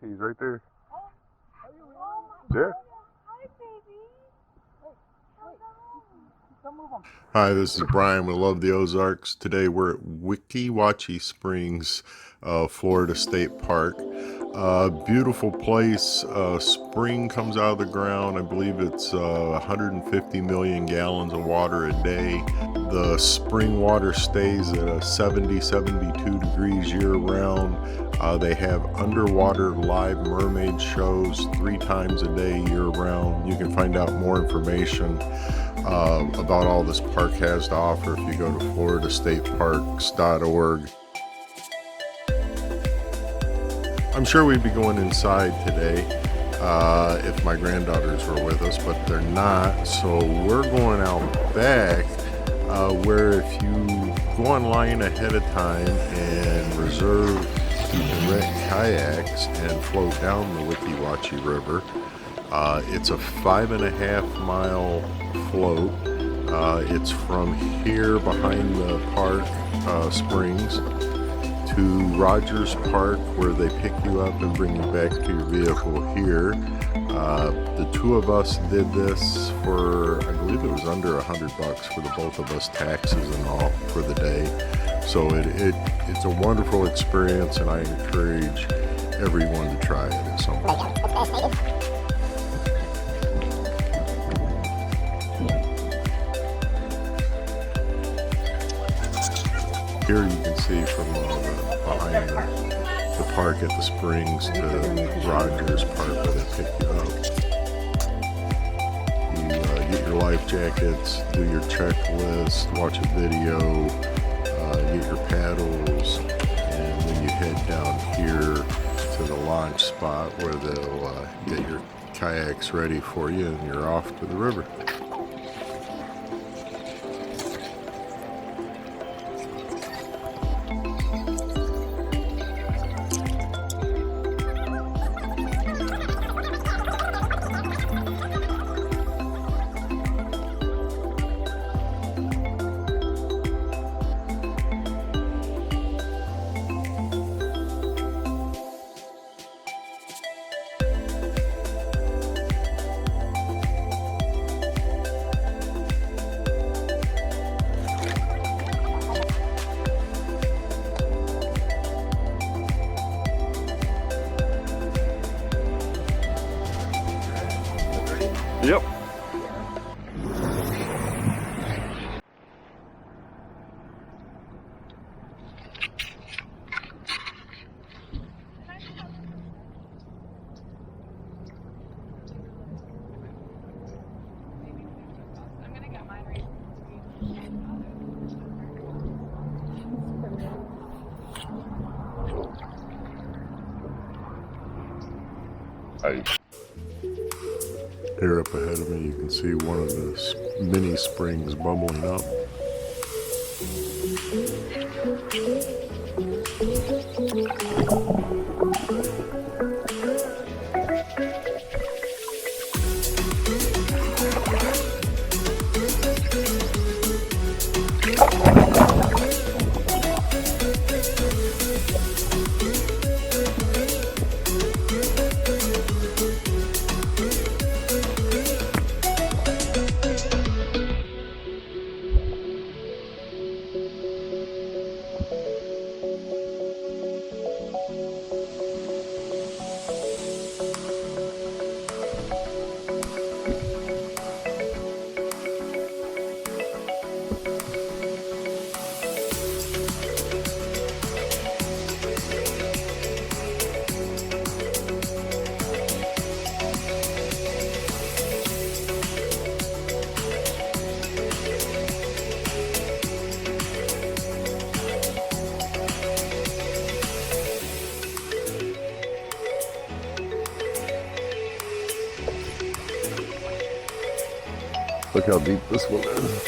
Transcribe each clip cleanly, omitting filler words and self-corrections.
He's right there. Oh, Yeah. hi, baby. Hi, this is Brian. We love the Ozarks. Today we're at Weeki Wachee Springs, Florida State Park. Beautiful place. Spring comes out of the ground. I believe it's 150 million gallons of water a day. The spring water stays at 72 degrees year round. They have underwater live mermaid shows 3 times a day year round. You can find out more information about all this park has to offer if you go to floridastateparks.org. I'm sure we'd be going inside today if my granddaughters were with us, but they're not, so we're going out back where if you go online ahead of time and reserve, you can rent kayaks and float down the Weeki Wachee River. It's a 5.5 mile float. It's from here behind the park springs to Rogers Park, where they pick you up and bring you back to your vehicle here. The 2 of us did this for, I believe it was under $100 for the both of us, taxes and all, for the day. So it's a wonderful experience, and I encourage everyone to try it at some point. Here you can see from behind the park at the Springs to Rogers Park where they pick you up. You get your life jackets, do your checklist, watch a video, get your paddles, and then you head down here to the launch spot where they'll get your kayaks ready for you, and you're off to the river. Yep. Here up ahead of me, you can see one of the mini springs bubbling up. Look how deep this one is.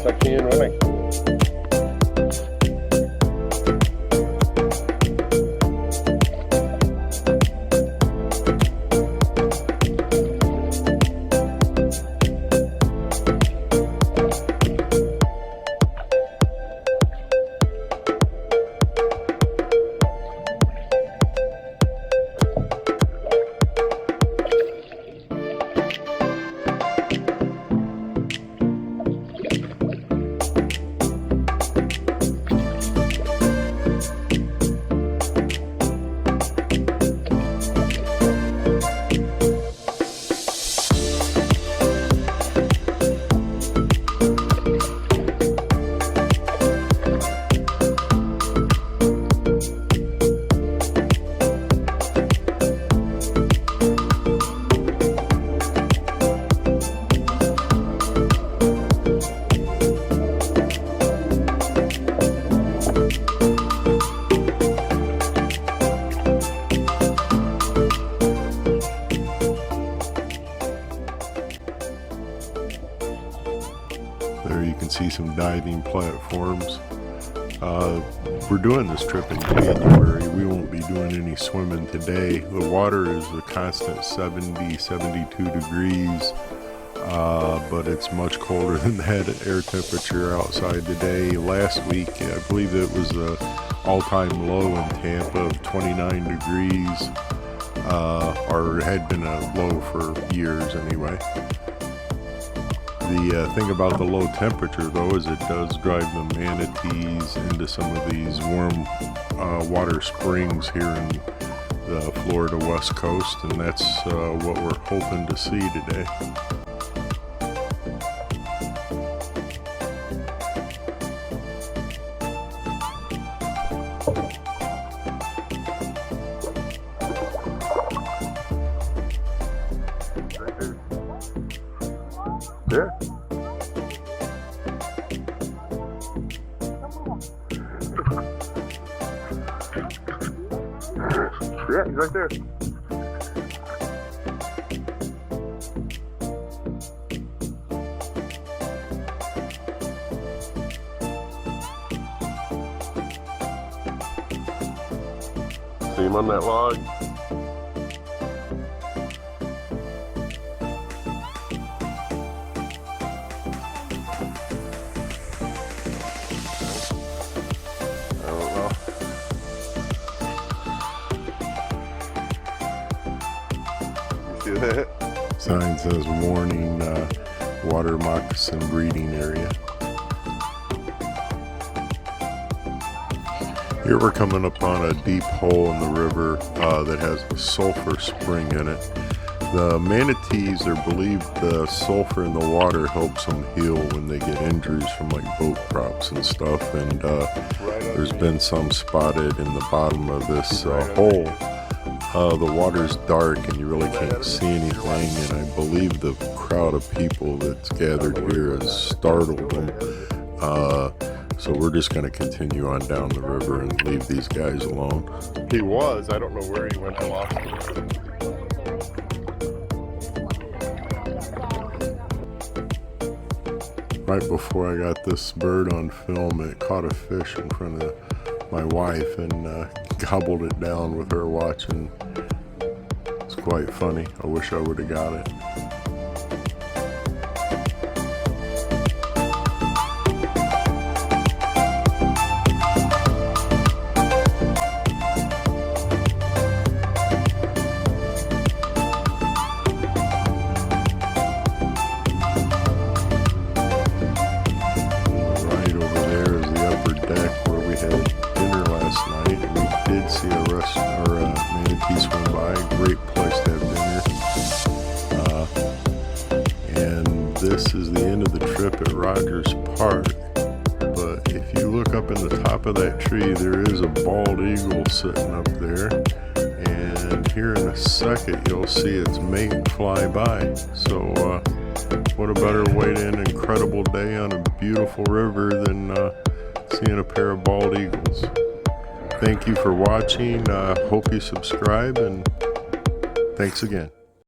I can running. There you can see some diving platforms. We're doing this trip in January. We won't be doing any swimming today. The water is a constant 70, 72 degrees, but it's much colder than that air temperature outside today. Last week, I believe it was an all-time low in Tampa of 29 degrees, or had been a low for years anyway. The thing about the low temperature, though, is it does drive the manatees into some of these warm water springs here in the Florida West Coast, and that's what we're hoping to see today. Yeah. Yeah, he's right there. See him on that log? Sign says warning, water moccasin breeding area. Here we're coming up on a deep hole in the river that has a sulfur spring in it. The manatees are believed the sulfur in the water helps them heal when they get injuries from like boat props and stuff, and there's been some spotted in the bottom of this hole. The water's dark and you really can't see anything, and I believe the crowd of people that's gathered here has startled them. So we're just going to continue on down the river and leave these guys alone. He was. I don't know where he went. I lost him. Right before I got this bird on film, it caught a fish in front of my wife and gobbled it down with her watching. It's quite funny. I wish I would have got it. Right over there is the upper deck where we had dinner last night. We did see a manatee swim by. Great place to have dinner. And this is the end of the trip at Rogers Park. But if you look up in the top of that tree, there is a bald eagle sitting up there. And here in a second, you'll see its mate fly by. So what a better way to end an incredible day on a beautiful river than seeing a pair of bald eagles. Thank you for watching. Hope you subscribe, and thanks again.